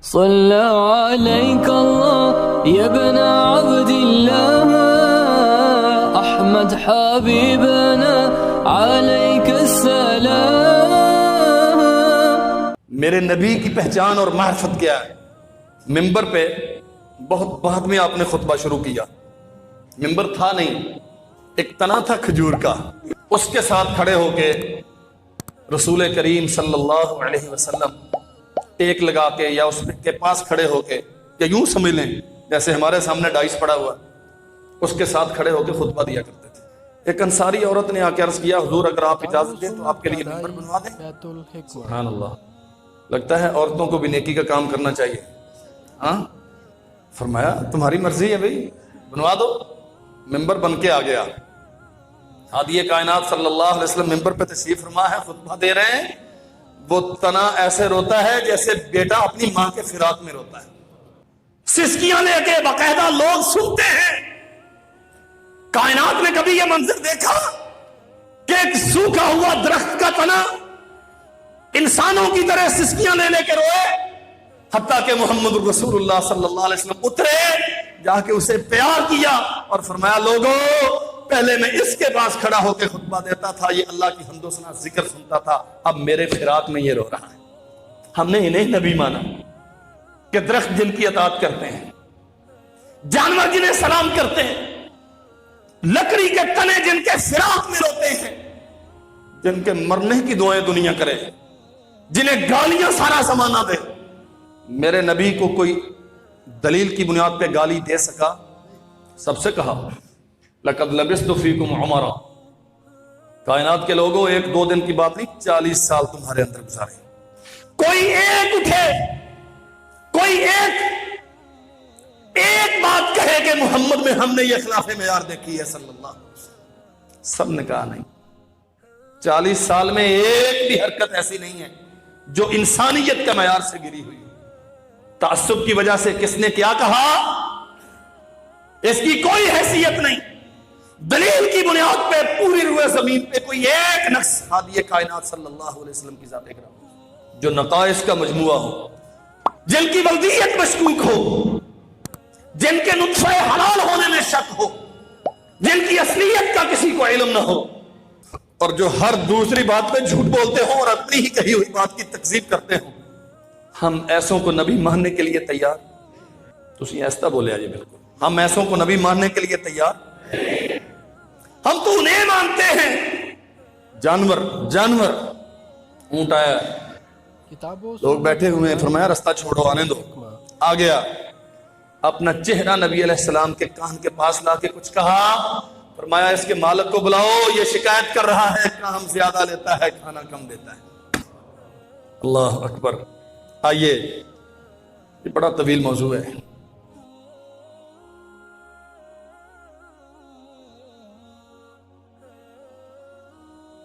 صلى عليك الله يا ابن عبد الله أحمد حبيبنا عليك السلام. میرے نبی کی پہچان اور معرفت کیا ہے؟ ممبر پہ بہت بعد میں آپ نے خطبہ شروع کیا. ممبر تھا نہیں، ایک تنا تھا کھجور کا، اس کے ساتھ کھڑے ہو کے رسول کریم صلی اللہ علیہ وسلم ٹیک لگا کے یا اس کے پاس کھڑے ہو کے، یا یوں سمجھ لیں جیسے ہمارے سامنے ڈائس پڑا ہوا، اس کے ساتھ کھڑے ہو کے خطبہ دیا کرتے تھے. ایک انصاری عورت نے آ کے عرض کیا، حضور اگر آپ اجازت دیں تو آپ کے لیے ممبر بنوا دیں. سبحان اللہ، لگتا ہے عورتوں کو بھی نیکی کا کام کرنا چاہیے. ہاں، فرمایا تمہاری مرضی ہے بھائی، بنوا دو. ممبر بن کے آ گیا. ہادی کائنات صلی اللہ علیہ وسلم ممبر پہ تشریف فرما ہے، خطبہ دے رہے ہیں. وہ تنا ایسے روتا ہے جیسے بیٹا اپنی ماں کے فراق میں روتا ہے. سسکیاں لے کے باقاعدہ لوگ سنتے ہیں. کائنات نے کبھی یہ منظر دیکھا کہ ایک سوکھا ہوا درخت کا تنا انسانوں کی طرح سسکیاں لے لے کے روئے؟ حتیٰ کہ محمد رسول اللہ صلی اللہ علیہ وسلم اترے، جا کے اسے پیار کیا اور فرمایا، لوگوں پہلے میں اس کے پاس کھڑا ہو کے خطبہ دیتا تھا، یہ اللہ کی حمد و ثنا ذکر سنتا تھا، اب میرے فراق میں یہ رو رہا ہے. ہم نے انہیں نبی مانا کہ درخت جن کی اطاعت کرتے ہیں، جانور جنہیں سلام کرتے ہیں، لکڑی کے تنے جن کے فراق میں روتے ہیں، جن کے مرنے کی دعائیں دنیا کرے، جنہیں گالیاں سارا زمانہ دے. میرے نبی کو کوئی دلیل کی بنیاد پہ گالی دے سکا؟ سب سے کہا لَقَدْ لَبِثْتُ فِيكُمْ عُمَرًا، کائنات کے لوگوں ایک دو دن کی بات نہیں، 40 سال تمہارے اندر گزارے. کوئی ایک اٹھے، کوئی ایک بات کہے کہ محمد میں ہم نے یہ خلاف معیار دیکھی ہے صلی اللہ علیہ وسلم. سب نے کہا نہیں. 40 سال میں ایک بھی حرکت ایسی نہیں ہے جو انسانیت کا معیار سے گری ہوئی. تعصب کی وجہ سے کس نے کیا کہا اس کی کوئی حیثیت نہیں. دلیل کی بنیاد پہ پوری روئے زمین پہ کوئی ایک نقص ہادی کائنات صلی اللہ علیہ وسلم کی ذات اکرام جو نقائص کا مجموعہ ہو، جن کی ولدیت مشکوک ہو، جن کے نطفہ حلال ہونے میں شک ہو، جن کی اصلیت کا کسی کو علم نہ ہو، اور جو ہر دوسری بات پہ جھوٹ بولتے ہوں اور اپنی ہی کہی ہوئی بات کی تکذیب کرتے ہوں. ہم ایسوں کو نبی ماننے کے لیے تیار؟ تسی ایسا بولے آجے بالکل، ہم ایسوں کو نبی ماننے کے لیے تیار؟ ہم تو انہیں مانتے ہیں. جانور اونٹ آیا، لوگ بیٹھے ہوئے ہیں، فرمایا رستہ چھوڑو آنے دو. آ گیا، اپنا چہرہ نبی علیہ السلام کے کان کے پاس لا کے کچھ کہا، فرمایا اس کے مالک کو بلاؤ، یہ شکایت کر رہا ہے کام زیادہ لیتا ہے کھانا کم دیتا ہے. اللہ اکبر. آئیے، یہ بڑا طویل موضوع ہے.